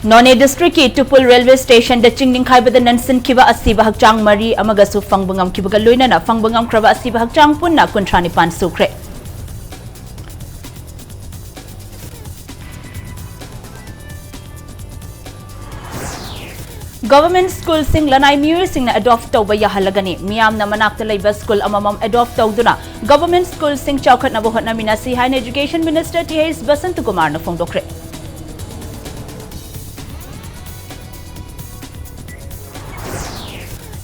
None district ki Tupul railway station da chingning khai bada nansin kiba asiba hakchang mari amaga su fangbangam kiba loina na fangbangam kraba asiba hakchang punna kuntrani pan sukre. Government school sing lanai miur sing na adopt tawba yahalagani miyam na manakta laiba school amamam adopt tawduna government school sing chawkhat na bohot na minasi High Education Minister THOINUHENBI Basantukumar na fongdokre.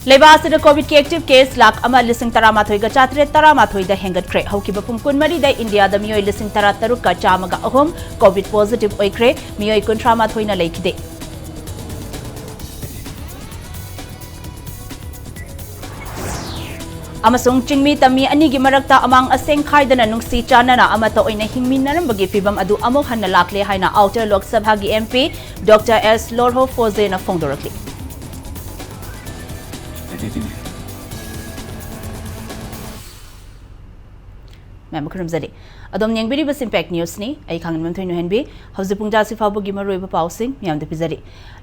Leibas da COVID ki active case lak ama lising taramathoi ga chatre taramathoi da hengat kre haukiba pumkun mari da India da miyoi lising taruk ka chamaga ahom COVID positive oikre miyoi kuntramathoi na leikide. Amasung chingmi tami ani gi marakta amang aseng khaidana nungsi chanana amata oina hingmin narambagi fibam adu amok hanna lakle haina outer Lok Sabha gi MP Dr. S. Lorho Foze na fongdorakli. Memakaram zari. Adom nyangbiri bas impact news ni ay kangan mam THOINUHENBI hauzi pungja si fabu gi maroi ba pausing miyam de pizari.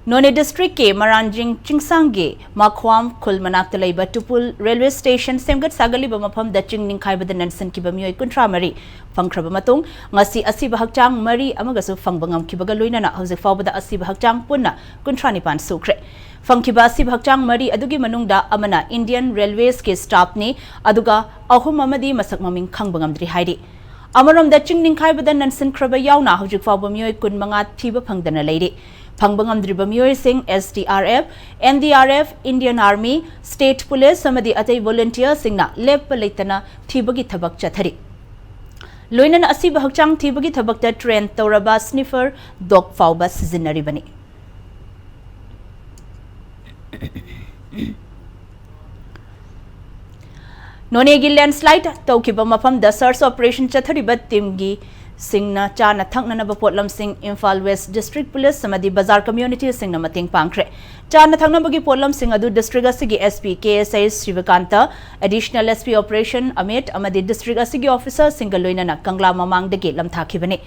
None district ke Maranjing Chingsange Makhwam Khul manakta laiba Tupul railway station semgat sagali ba mafam da chingning khai ba nansan ki ba miyoi kuntra mari phangkhra ba matung ngasi asiba hakchang mari amaga su fangbangam ki ba loina na hauzi fabu da asiba hakchang punna kuntra ni pan sukre. Fangkiba asiba hakchang mari adugi manungda amana Indian Railways ke staff ni aduga ahum amadi masak maming khangbangam dri haidi. Amarom da chingning khai ba nansan kraba yauna hauji fabu miyoi kun manga thiba phangdana leiri. Pangbangam driba miyoi sing SDRF, NDRF, Indian Army, State Police samadi atai volunteer singna lep palaitana thibagi thabak chathari. Loinan asiba hakchang thibagi thabakta train tawraba sniffer dog fawba sizinari bani. Nonegi landslide tawkiba mafam da search operation chathariba team Singna Chana Thangna Bapotlam Singh Imphal West District Police Samadi Bazar Community Singna Mating Pankre. Chana Thangna Bagi Potlam Singh Adu District Asigi SP KSI Shivakanta Additional SP Operation Amit Amadi District Asigi Officer Singaloina na Kangla Mamang de Gate Lamthakibani.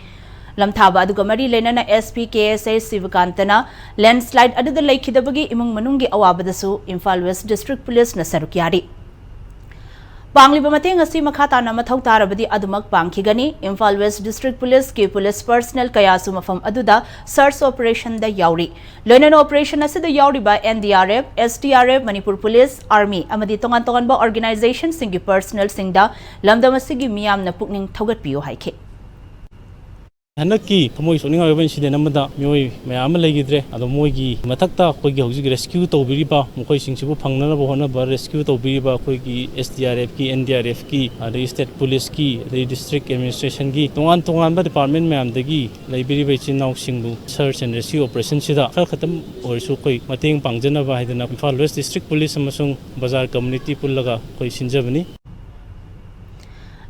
Lamthaba Adugamari Lenana SP KSI Shivakantana landslide Adu the Lake Hidabagi Imung Manungi Awabadasu Imphal West District Police na Sarukyari. Pangli bamateng asi makhata na mathau tarabadi adumak pangkhigani Imphal West District Police ki police personnel kaya sumafam aduda search operation da yauri loinan operation asida yauri ba NDRF SDRF Manipur Police Army amadi tongan ba organization singi personnel singda lamdam asigi miyam na pukning thogat piyo haike Hanaki Pamoi Soning Incident Amada Mui Mayama Legidre, Adamogi, Matakta, Kogi rescue to Biriba, Mokoi Singsibu Pangana Bohana, rescue to Biriba, Kogi, SDRF key, NDRF key, the State Police key, the District Administration key, Tongan Department Mam the Gi, Liberia Chinau Singbu, Search and Rescue Operation Sida, Kalkatam or Sukoi, Mating Pangjana by the Imphal West District Police Amasung Bazar Community Pulaga, Koi Sinjavani.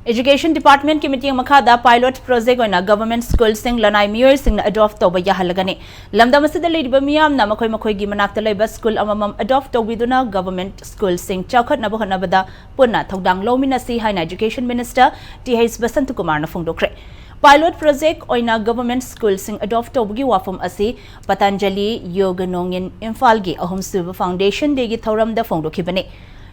Education Department Committee Makada pilot project on a government school sing lanai miyoi sing na adopt toba yahalagani. Lamda masida leiba miyam na makoy gi manakta leiba school amamam adopt tobiduna government school sing chawkhat na bohna bada punna thogdang lomina si High Education Minister THOINUHENBI Basantukumar na fongdokre. Pilot project oina government school sing adopt tobugi wafam asi Patanjali Yoga Nongin Imphal gi ahum suba foundation degi thoram da fongdokibani.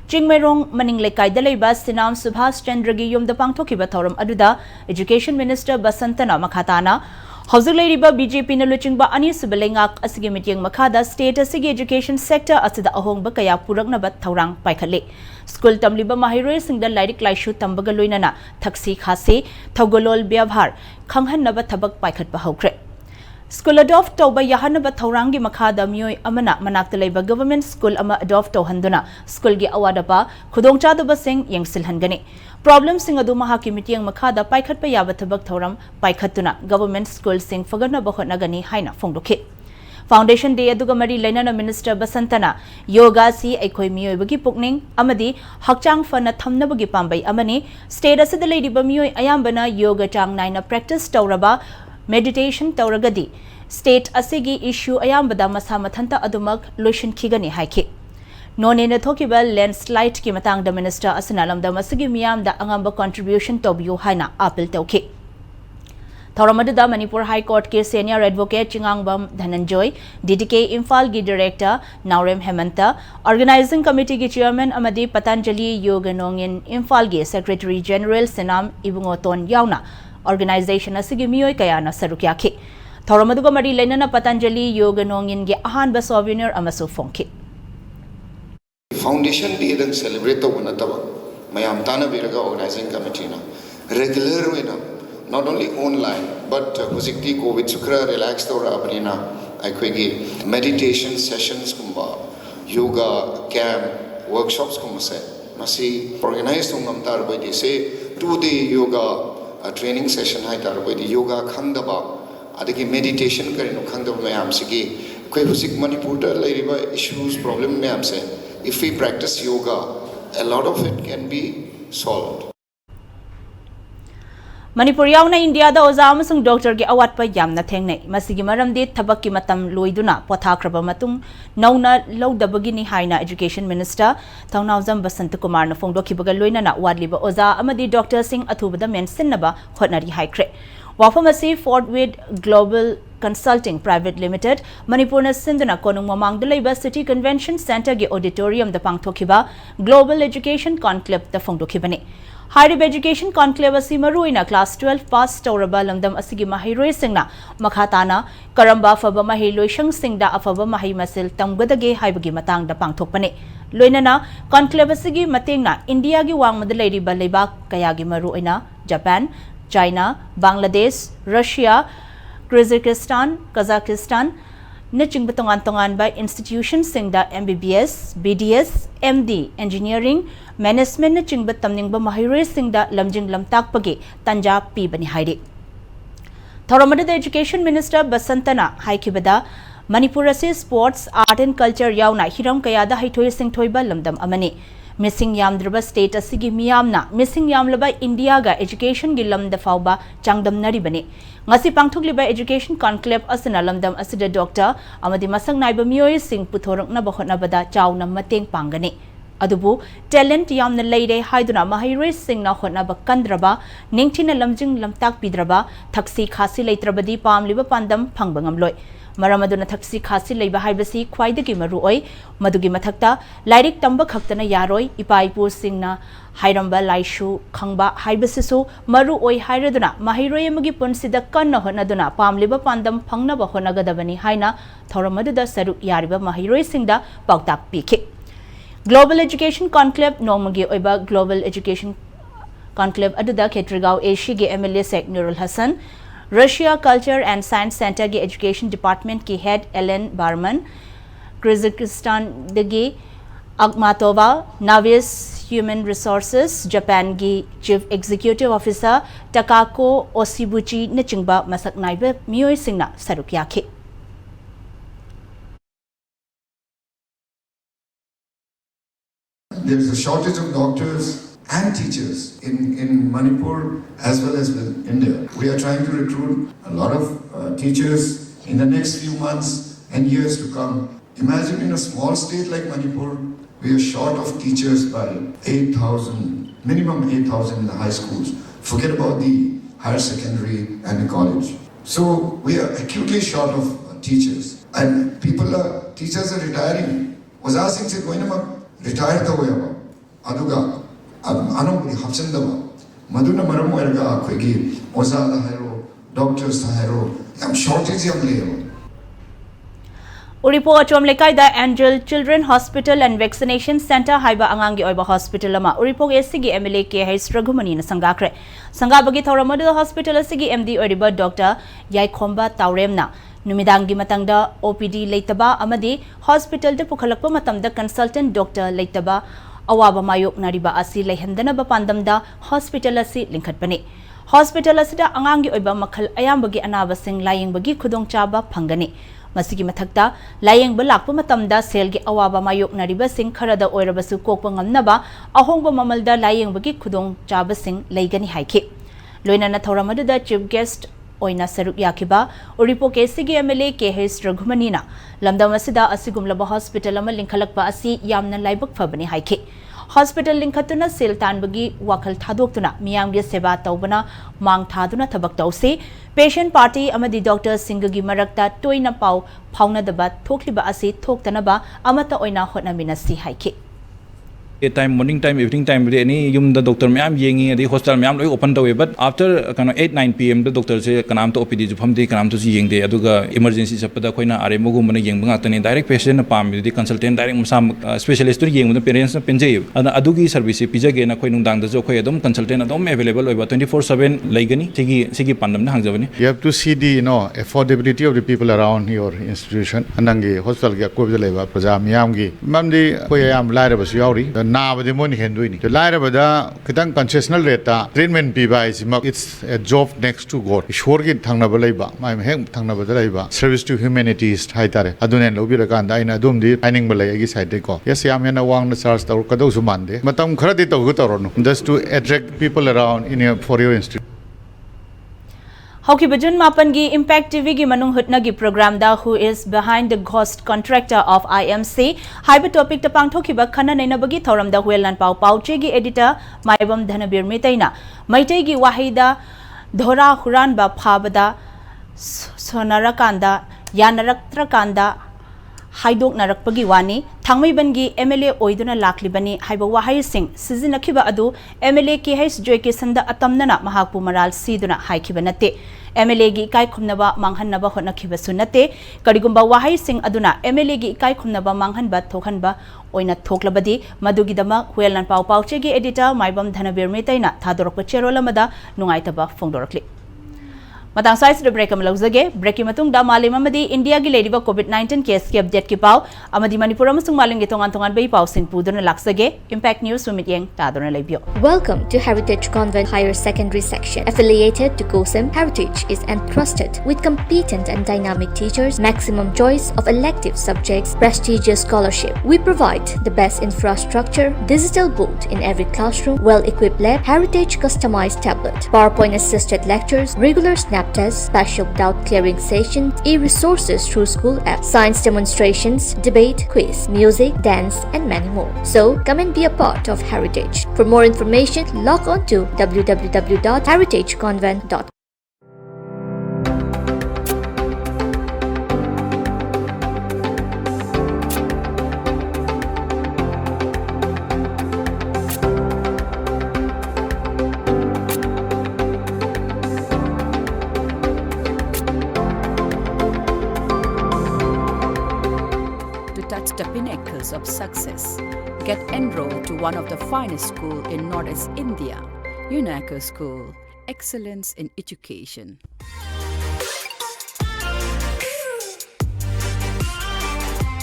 Chingmerong Maning Lekai Dalaiba Sinam Subhas Chandragi Yum the Pangtokiba Thorum Aduda, Education Minister Basantana Makhatana, Hauzulariba BJP Naluchingba Ani Subelengak Asigimiting Makada State Asigi Education Sector Asida Ahong Bakaya Puragnabat Taurang Paikale. School Tamliba Mahiro Sing the Lyric Laishu Tambagaluinana, Taxi Khase, Togolol Biavhar, Kanghan Nabat Tabak Paikat Bahokre. School adopt toba yahanaba thaurangi makhada miyoi amana manakta leiba government school ama adopt tohanduna school gi awadapa khudongcha da sing yengsil hangani problem sing adu mahaki meeting makhada paikhat pa yaba thabak thauram paikhatuna government school sing fagana bahona gani haina fongdokhe Foundation Day aduga mari lainana Minister Basantana yoga si aikoi miyoi bagi pukning amadi hakchang fana thamna bagi pambai amani state asida leidiba miyoi ayambana yoga chang naina practice tauraba meditation tauragadi state asigi issue ayambada masa mathanta adumak lotion khigani haike none na thokiba landslide ki matang da minister asinalam da masigi miyam da angamba contribution tobiyo haina appeal tawke Thoramadada Manipur High Court ke Senior Advocate Chingangbam Dhananjoy, DDK Imphal gi Director Naurem Hemanta, Organizing Committee gi Chairman Amadi Patanjali Yoga Nongin Imphal gi Secretary General Senam Ibungoton Yauna, Organization asigi miyoi kayana sarukyaki. Thoramaduga mari lainana Patanjali Yoga Nongin gi ahanba souvenir amasu fonki. Foundation Day then celebrate the Wanataba. Mayam Tana Viraga Organizing Committee regular way not only online but Kuzikti COVID Sukra relaxed or Abrina Aikwegi meditation sessions kumba yoga camp workshops kumase Masi organized Ungamtar by the say 2-day yoga training session haitar by the yoga Khandaba Adiki meditation Karino Khandab Mayam Sigi Kwebusik Manipur Lariba issues problem Mayam say if we practice yoga a lot of it can be solved. Manipur yauna India da oza amasung doctor ge awat pa yamna thengnai masigi maramdi thabak ki matam loiduna pothakraba matung nauna lodabagi ni haina Education Minister Thaunawjam Basant Kumar na phongdokhibaga loinana wadliba oza amadi doctor sing athubada mensinnaba hotnari haikre wafamasi Fort Wade Global Consulting Private Limited Manipur na sinduna konung mamang dalaiba City Convention Center ge auditorium da pangthokhiba Global Education Conclave da phongdokhibani Higher Education Conclave asi maruina class 12 pass tawraba lamdam asigi mahiroi singna makhatana karamba faba mahiloi shang singda afaba mahi masil tamgadage haibagi matang da pangthokpane loinana conclave asigi matengna India gi wangmada leiriba leibak kayagi maruina Japan China Bangladesh Russia Kyrgyzstan Kazakhstan Niching Batongan by institutions singda MBBS, BDS, MD, Engineering, Management Niching Batamning Mahire singda Lamjing Lamtak Pagi, Tanja P. Bani Haidi. Thoramada the Education Minister Basantana Haikibada, Manipurasi Sports, Art and Culture Yauna, Hiram Kayada Haitoi Sing Toiba Lamdam Amani. Missing Yamdraba State Asigi Miyamna, Missing Yamlaba India ga Education Gilam the Fauba, Changdam Naribani. Ngasi pangthukliba Education Conclave asina lamdam asida Dr. Amadi Masang Naiba Miyoi Sing Puthorok na bahotna bada chawna mateng pangani. Adubu talent yamna leide haiduna mahire sing na hotna ba kandraba ningthina lamjing lamtak pidraba thaksi khasi leitrabadi pamliba pandam phangbangamloi. Maramaduna thaksi khasi leiba haibasi khwaidagi maruoi madugi mathakta lairik tamba khaktana yaroi ipaipu singna hairamba laishu khangba haibasisu maruoi hairaduna mahiroi amagi punsida kanna honaduna pamliba pandam phangnaba honagadabani haina thoramadda saruk yariba mahiroi singda pawtak pikhi Global Education Conclave nomagi oiba Global Education Conclave aduda Khetrigao Asia ge MLA Sek Nurul Hassan Russia Culture and Science Center ge Education Department ki Head Ellen Barman, Kyrgyzstan ge Akhmatova, Navis Human Resources, Japan ge Chief Executive Officer Takako Osibuchi Nichingba masak naiba miyoi singna sarukyaki. There is a shortage of doctors and teachers in Manipur as well as with India. We are trying to recruit a lot of teachers in the next few months and years to come. Imagine in a small state like Manipur, we are short of teachers by 8,000, minimum 8,000 in the high schools. Forget about the higher secondary and the college. So we are acutely short of teachers. And teachers are retiring. Was asking se koi na retire the way about. Aduga. Anobudi hapsendaba maduna maram erga akhegi ozada hairo doctors hairo am shortage am leyo Uripo achom lekai da Angel Children Hospital and Vaccination Center haiba angangi oiba hospital ama Uripo SG MLA ke Hais Raghumani na sangakre sangabagi thoramadu hospital SG MD oriba Dr. Yaikhomba Tauremna Numidangi matangda OPD leitaba amadi hospital de pukhalakpa matamda consultant doctor leitaba awaba mayok nariba asi lehendana ba pandamda hospital asi linkhatpani hospital asida angangi oiba makhal ayambagi anabasing layingbagi khudongchaba phangani masigi mathakta layeng balakpa matamda selgi awaba mayok nariba sing kharada oirabasu kokpa ngamnaba ahongba mamalda layeng bagi khudong chaba sing leigani haikhi loinana thoramadda chief guest oina saruk yakiba uripo kesigi MLA KH Raghumanina lamdam asida asigumlaba hospital ama linkhalakpa asi yamna laibak phabani haikhi hospital linkhatuna sil tanbagi wakal thadoktuna miyamgi seba tawbana mang thaduna thabak tawsi patient party amadi doctor singagi marakta toina pau phauna daba thokliba asi thoktanaba amata oina hotnaminasi haiki time morning time evening time any yum the doctor ma'am येंगी अदी hospital ma'am लोग open तवे but after kind of 8-9 p.m. the doctor से कनाम तो OPD जो हमदे कनाम तो Young दे अदुगा emergency सब पता कोई ना आरे मोगु मने येंग बंगा तने direct patient ना पाम दे consultant direct मसाम specialist तो येंग मने parents ना पिंजे अदा अदुगी service पिजा गे ना कोई नुंदांग दे जो कोई अदम consultant अदम available होगा 24/7 लाइगनी सिगी पांडम ना हंगजबनी You have to see the affordability of the people around your institution anangi hospital ga ko leba praja miyam gi mamdi ko yam laira bas yauri na bade mon hendui to laira bada kitang concessional rate treatment pi ba is it's a job next to god shor gi thangna ba leba mai heng thangna ba leba service to humanities hai tare adune lobi ra kan da ina dum di finding ba lai gi side ko yes yam na wang na charge tor ka do su mande matam khara di to gu toronu just to attract people around in your for your institution Hoki Bajun Mapangi Impact TV gi manung hutnagi program da who is behind the ghost contractor of IMC haiba topic ta pangthoki ba khana naina bagi thoram da huelan pau pauche gi editor Maibam Dhanabir Mitaina Maitai gi wahida dhora huran ba phabada sonarakanda yanaraktakanda haidok narakpagi wani thangmai bangi MLA oiduna laklibani haiba wahai sing sizinakhiba adu MLA ki hais joyke sanda atamnana mahakpu maral siduna haikhiba nate MLA gi kai khumnaba manghannaba honakhiba sunate karigumba wahai sing aduna MLA gi kai khumnaba manghanba thokhanba oina thoklabadi madugidama huelan pau pauche gi editor Maibam Dhanabir Metaina thadorokpa cherolamada nungaitaba fongdorakli Matang size the break amlauge break matung da malim amadi India gi lady COVID-19 case ki update ki pau amadi Manipur amasung maling gi tongan bei pau sin puduna laksage Impact News sumit yeng tadona lebio Welcome to Heritage Convent Higher Secondary Section. Affiliated to COSIM, Heritage is entrusted with competent and dynamic teachers, maximum choice of elective subjects, prestigious scholarship. We provide the best infrastructure, digital board in every classroom, well-equipped lab, Heritage customized tablet, PowerPoint assisted lectures, regular snap tests, special doubt clearing sessions, e-resources through school apps, science demonstrations, debate, quiz, music, dance, and many more. So come and be a part of Heritage. For more information, log on to www.heritageconvent.com. The pinnacles of success. Get enrolled to one of the finest schools in Northeast India, UNACO School. Excellence in education.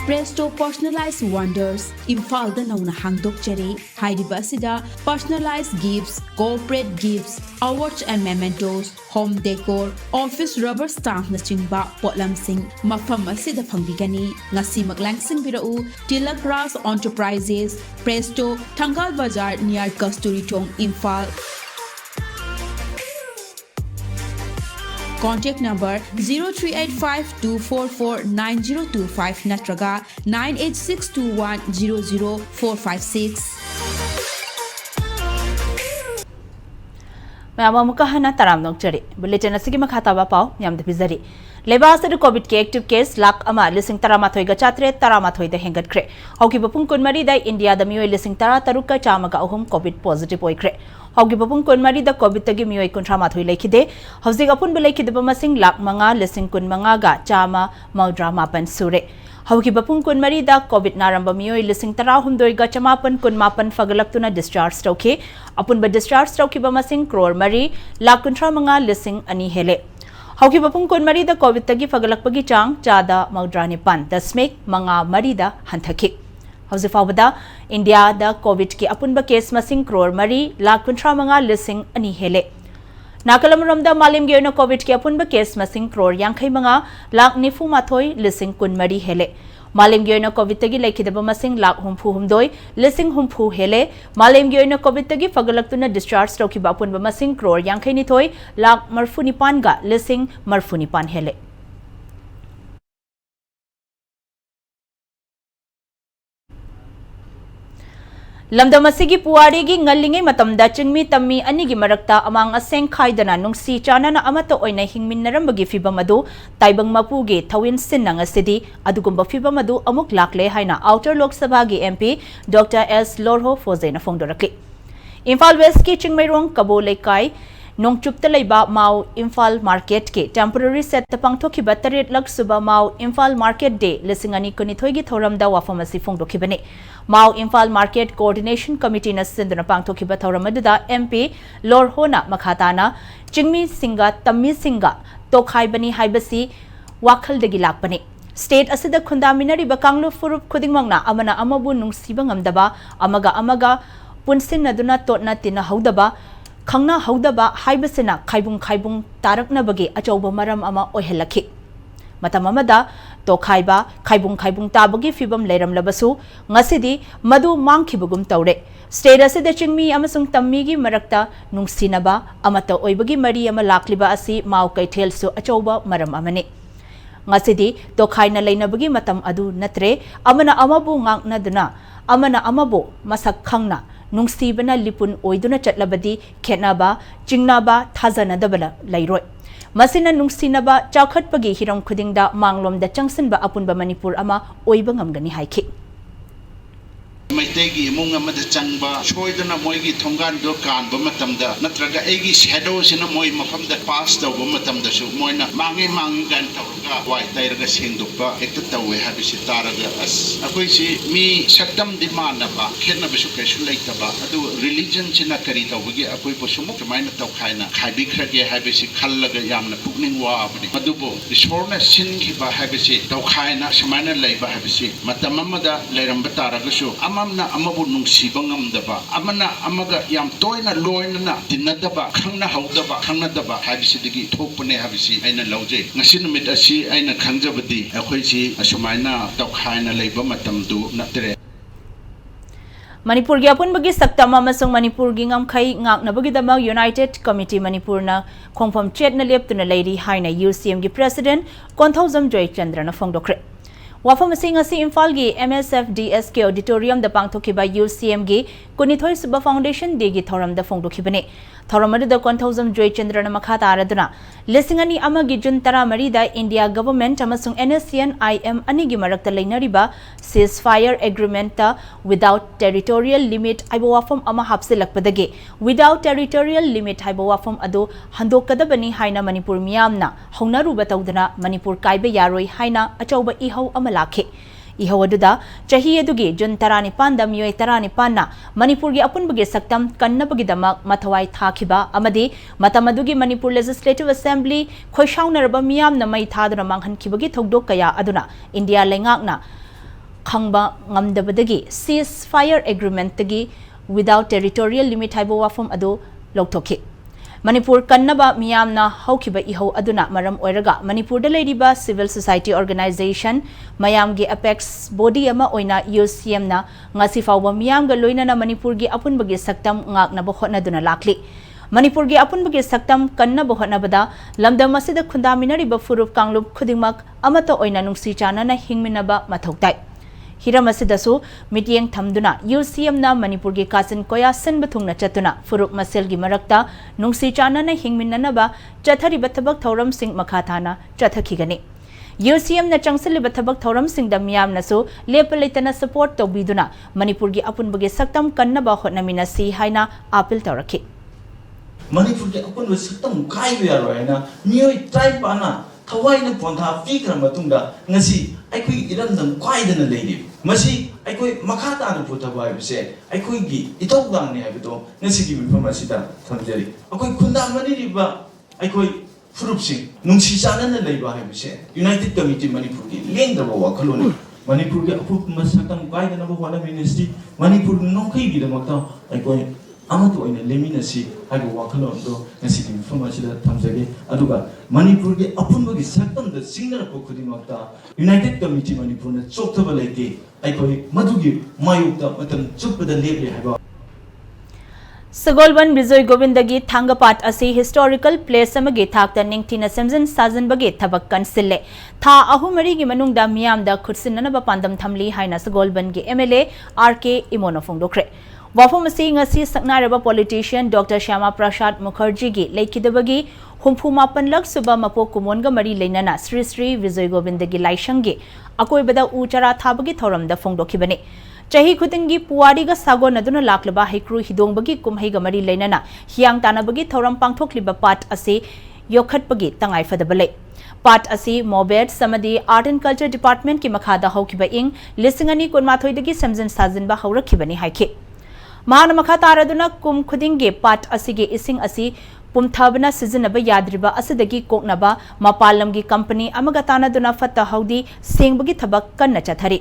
Presto Personalized Wonders, Imfalda nauna hangdok chare, Hairiba asida personalized gifts, corporate gifts, awards and mementos, home decor, office rubber stamp na chingba potlam sing mafam asida phangbigani ngasi maglangsing birau Tilak Ras Enterprises, Presto, Thangal Bazar near Kasturi Chowk, Imphal. Contact number 0385-244-9025 natraga 98621-00456. Mayama mukahana taram nokchari bulletin asigi makhataba pau yamda bizari Lebas the COVID active case lak ama lising taramathoi ga chatre taramathoi da hengat kre hoki bapung kunmari da India da mioi lising tara taruka chamaga ahum COVID positive oikre hoki bapung kunmari da COVID tagi mioi kuntramathoi lekhide hausi apun belekhide bamasing lak manga lising kun manga ga chama maudra mapan sure hoki bapung kunmari da COVID naramba mioi lising tara humdoi ga chamapan kunmapan fagalaktuna discharge tauke apun ba discharge tauki bamasing crore mari lak kuntra manga lising ani hele Hoki bapung kunmari da COVID tagi fagalakpagi chang chada maudra pan dasmik manga marida hanthaki. Hausi fawada India da COVID ki apunba case masing crore mari lakh kuntra manga lising ani hele. Nakalamuram da malim gyono COVID ki apunba case masing crore yankai manga lakh nifu mathoi lising kunmari hele. Malim gyono COVID tagi lekhidaba masing lakh humpu humdoi lising humpu hele. Malim gyono COVID tagi fagalaktuna discharge toki bapun ba masing crore yankai ni thoi lakh marfuni pan ga lising marfuni pan hele. lamdam asigi puwari gi ngallingai matamda chingmi tammi ani gi marakta amang aseng khaidana nungsi chanana amato oina hingminnaramagi fibam adu taibang mapu gi thawin sinnang asidi adugumba fibam adu amuk lakle haina outer lok sabha gi MP Dr S Lorho Fozena Fongdorakli Imphal West ki chingmairong kabole kai nongchupta leiba mau Imphal Market ke temporary set tapang thoki bataret lak suba mau Imphal Market Day lisingani kuni thoigi thoramda wafamasi fongdokibane mau Imphal Market Coordination Committee na sinduna pang thoki bathoramadda MP Lorhona makhatana chingmi singa tammi singa tokhaibani haibasi wakhaldagi lakpane State asida khundaminari bakanglu furup khudingmangna amana amabu nungsiba ngamdaba amaga punsinnaduna totna tina haudaba khangna haudaba haibasina khaibung taraknabagi achauba maram ama ohelakhi matam amada to khaibung tabagi fibam leiramlabasu ngasidi madu mangkhibugum tawre state asida chingmi amasung tammi gi marakta nungsinaba amata oibagi mari ama lakliba asi mau kaithelsu achauba maram amane ngasidi to khaina leinabagi matam adu natre amana amabu ngangna amana amabu masak khangna nungsibana lipun oiduna chatlabadi khenaba jingnaba thajanadabala lairoi masina nungsinaba chakhatpagi hiram khudingda manglomda changsanba apunba Manipur ama oiba ngamgani haiki Maitegi imung amada changba choidana moigi thongan do kan ba matamda natraga egi shadow sina moi mafamda pass da ba matamda su moina mangi gan tawga wai tairaga singdukba ekta tawe habisi taraga as akoi si mi sakdam dimana ba khenna bisu kesu leita ba adu religion sina kari tawgi akoi posumuk maina tawkhaina khaibi khrage habisi khallaga yamna pukning wa abni madubo ishorna singi ba habisi tawkhaina samaina leiba habisi matamamada leiramba taraga su amamna amabu nungsiba ngamdaba amana amaga yam toina loina tinadaba khangna haudaba khangnadaba habisidagi thokpane habisi aina lauje ngasi numit asi aina khangjabadi akhoi si asumaina tawkhaina leiba matamdu natre Manipur gi apunbagi saktama amasung Manipur gi ngamkhai ngaknabagi damag United Committee Manipur na khongpham chetna leptuna leiri haina UCM gi president Konthauzam Joy Chandra na fongdokre Wafam sing asi Imphal gi MSFDSK auditorium da pangthokiba UCM gi kunithoi suba foundation day gi thoram da fongdokhibane thoramadu da Konthauzam Joy Chandra na makha taraduna lisingani amagi jun 13 da India government amasung NSCN IM ani gi marakta leinariba ceasefire agreement ta without territorial limit aibo wafam ama hapsilakpadagi without territorial limit aibo wafam adu handokadabani haina Manipur miyamna haunaruba tawdana Manipur kaiba yaroi haina achauba ihau ama lakhe ihawaduda chahi adugi jun 19 da miyoi 19 na Manipur gi apunbagi saktam kannabagi damak mathawai thakhiba amadi matamadugi Manipur Legislative Assembly khoishaunarba miyam na mai thaduna manghankibagi thogdok kaya aduna India lengakna khangba ngamdabadagi ceasefire agreement tagi without territorial limit haibo wafam adu lokthokhi Manipur kannaba miyamna haukiba ihau aduna maram oiraga Manipur da leiriba civil society organization mayamgi apex body ama oina UCM na ngasi fawba miyamga loinana Manipur gi apunbagi saktam ngaknaba hotnaduna lakli Manipur gi apunbagi saktam kannaba hotnabada lamdam asida khundaminariba furup kanglup khudingmak amata oina nungsi chanana hingminaba mathoktai Hiram asidasu mityeng thamduna UCM na Manipur gi kasin koya senba thungna chatuna furup masel gi marakta nungsi chanana hingminnanaba chathariba thabak thoram sing makhathana chathakigani UCM na changsaliba thabak thoram sing da miyam nasu lepalaitana support tawbiduna Manipur gi apunbagi saktam kannaba hotnamina si haina appeal tawrakhi Manipur gi apunba saktam kaiba yaroina miyoi tribe ana thawai pontha fikra matungda ngasi aikoi iramdam kwaidana leiri masi aikoi makhata na putaba bise aikoi gi itogdang ne habito ngasi gi mifam asida thamjari akoi khunda mani riba aikoi furupsing nungsi chana na leiba habise United Committee Manipur gi lengdaba wakhaloni Manipur gi apu masakam kwaidana ba wana ministry Manipur nongkai gi damakta aikoi amatu oina leminasi haibo wakhalon ngasi gi mifam asida thamjari aduga Manipur gi apunbagi saktam da singnara pokhudimakta United Committee Manipur na chokthaba leite aikoi madugi mayukta matam chuppada lebre haiba Sagolban Bijoy Govindagi Thangapat asi historical place amagi thakta ningthina semjin sajanbagi thabak kansille tha ahumari gi manungda miyamda khutsinana ba pandam thamli haina Sagolban gi MLA RK Imono fongdokre Wafam asi ngasi saknaraba politician Dr. Shyama Prasad Mukherjee gi leikidabagi humpumapan lak suba mapo kumonga mari leinana Sri Sri Vijay Govindagi laishangi akoibada uchara thabagi thoramda phongdokhibani chahi khutingi puwariga sagon aduna laklaba hikru hidongbagi kumhaiga mari leinana hiang tanabagi thoram pangthokliba pat ase yokhatpagi tangai fadabale Part asi Mobet Samadi Art and Culture Department ki makhada haukiba ing lisingani kunmathoidagi samjin sajinba haurakibani haike Mahana makha taraduna kum khudinge part asige ising asi pumthabna sizinaba yadriba asidagi koknaba mapalamgi company amaga tanaduna fatta haudi sengbagi thabak kanna chathari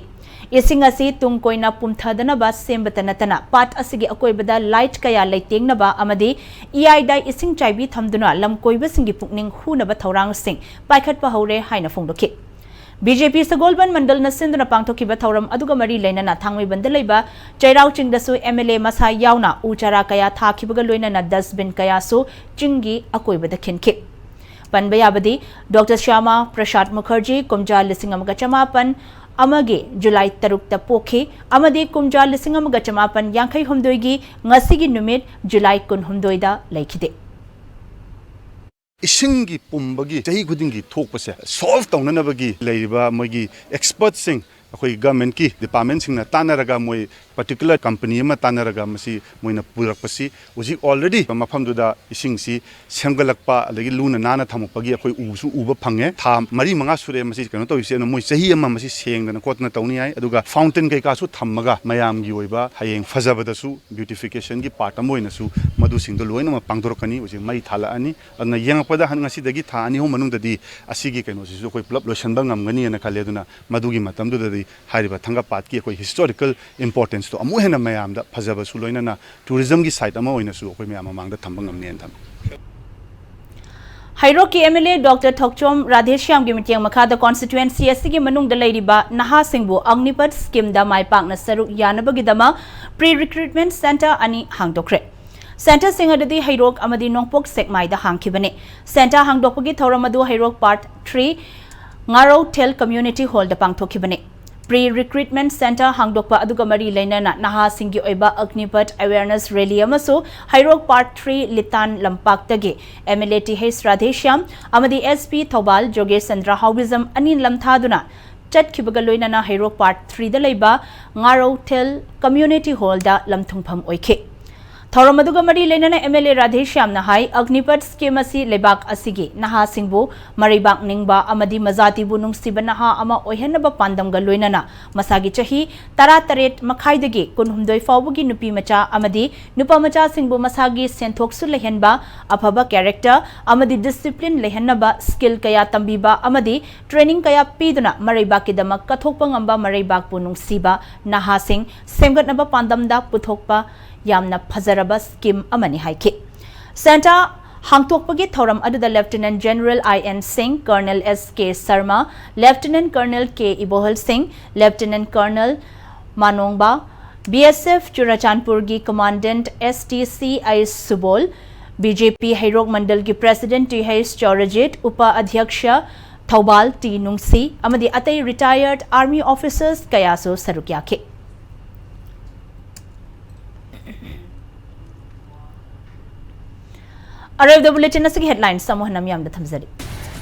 ising asi tungkoina pumthadanaba sembatanatana part asige akoibada light kaya leitingnaba amadi ei dai ising chaibi thamduna lamkoiba singi pukning hunaba thaurang sing paikhatpa haure haina phongdoki BJP Sagolban Mandal na sinduna pangthokiba thauram aduga mari leinana thangmei bandalaiba chairau chingdasu MLA masa yauna uchara kaya thakibaga loinana dustbin kaya su chingi akoibada khinki panbayabadi Dr. Shyama Prasad Mukherjee kumja lisingamaga chamapan amage July 3 ta pokhi amadi kumja lisingamaga chamapan yankhai humdoigi ngasigi numit July 19 da laikide इसिंगी पुंबगी चाही खुदिंगी थोकपसे solve तौननबगी लेरिबा मोगी expert सिंग अखोई government की department सिंगना तानरगा मोई particular company अमा तानरगा मसी Moina पुरकपसी उजी already मफमदुदा इसिंगसी सेमगलकपा अदगी Luna नाना थमपगी अखोई उसु उबा fungi था मरी मंगा सुरे मसी कनो तोइसे मोई चाही अमा मसी सेंगना कोतना तौनी आइ अदुगा फाउंटेन कैकासु थमगा मयामगी ओइबा हयेंग फजबदसु ब्यूटिफिकेशन की पार्ट अमोइनसु मधु सिंगदो लोइना पांगदोरकनी उजी मई थालाअनी अदना यंगपदा हनगासिदगी था अनि हो मनुंगददी असिगी कैनोसिसु कोई पुलप लोशनबा ngamgani ana khale aduna madugi matamdudadi हारिबा थंगा पात की कोई हिस्टोरिकल इंपोर्टेंस तो अमु हेना मयाम दा फजबा सु लोइना टूरिज्म की साइट अमा ओइना सु कोई मयाम मांग दा थंबा ngamne थम हाइरो की एमएलए डॉक्टर थोकचोम राधेश्याम की मिटिंग मखादा कॉन्स्टिट्यूएंसी एससी की मनुंग द लेरिबा नहा सिंहबु अग्निपथ स्कीम दा माय पाकना सरुक यानबगिदमा प्री रिक्रूटमेंट सेंटर अनि हांगदोक्रे सेंटर सिंह अददी हाइरोक अमदी नोंगपोक सेकमाइदा हांगखिबने सेंटर हांगदोकपगी थौरमदु हाइरोक part 3 Ngaro Tel Community Hall da pangthokibane Pre-recruitment center hangdokpa aduga mari leinana naha singi oiba Agnipath awareness rally amasu Hairok part 3 Litan Lampaktage MLA TH Radheshyam amadi SP Thobal Jogesh Chandra Hauvism anin lamthaduna chatkibaga loinana Hairok part 3 da leiba Ngaro Tel Community Hall da lamthungpham oike Thoramaduga mari leinana MLA Radheshyam na hai Agnipath scheme asi lebak asigi naha singbu maribak ningba amadi mazati bu nungsiba naha ama oihenaba pandamga loinana masagi chahi tara-taret makhaidagi kunhumdoi fawbugi nupi macha amadi nupa macha singbu masagi senthoksu lehenba afaba character amadi discipline lehenaba skill kaya tambiba amadi training kaya piduna maribakidama kathokpa ngamba maribak bu nungsiba naha sing semgatnaba pandamda puthokpa yamna phazaraba scheme amani haike Santa hangtokpagi thoram aduda Lieutenant General IN Singh Colonel SK Sharma Lieutenant Colonel K Ibohal Singh Lieutenant Colonel Manongba BSF Churachandpur gi Commandant STC I Subol BJP Hairok Mandal gi President TH Chaurajit Upa Adhyaksha Thobal T Nungsi amadi atai retired army officers kayaso sarukyake Arrive the bulletin as headlines Samohanam Yam the Thamzari.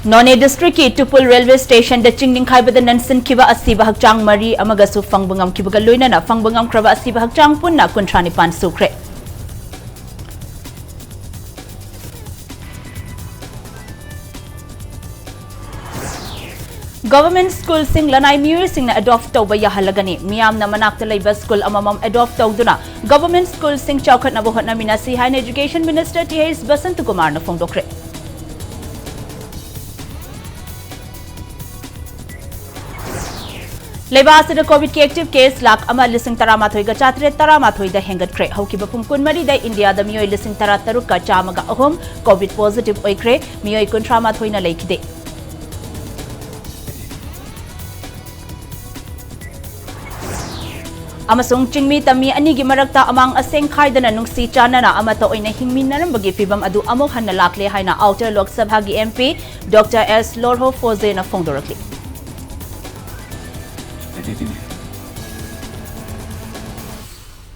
None district ki Tupul railway station the Chingning Kaiba the Nansen Kiva Asiba Hakchang Mari Amagasu Fangbangam Kibagaluna Fangbangam Krava Asiba Hakchang Punna Kuntrani Pan Sukre. Government school sing lanai muir sing na adopt tawba yahalagani miyam na manakta laiba school amamam adopt tawduna government school sing chawkhat na bohot na minasi high education minister TH Basant Kumar na phongdokre Laiba asida covid ki active case lak ama lising taramathoi ga chatre taramathoi da hengat kre hauki bapum kunmari da India da miyoi lising tarataru ka chamaga ahom covid positive oikre miyoi kuntramathoi na laikide Amasung chingmi tami anigi marakta amang aseng khaidana nungsi chanana amata oina hingminarambagi fibam adu amok hanna lakle haina outer Lok Sabha gi MP Dr. S Lorho Foze na phongdorakli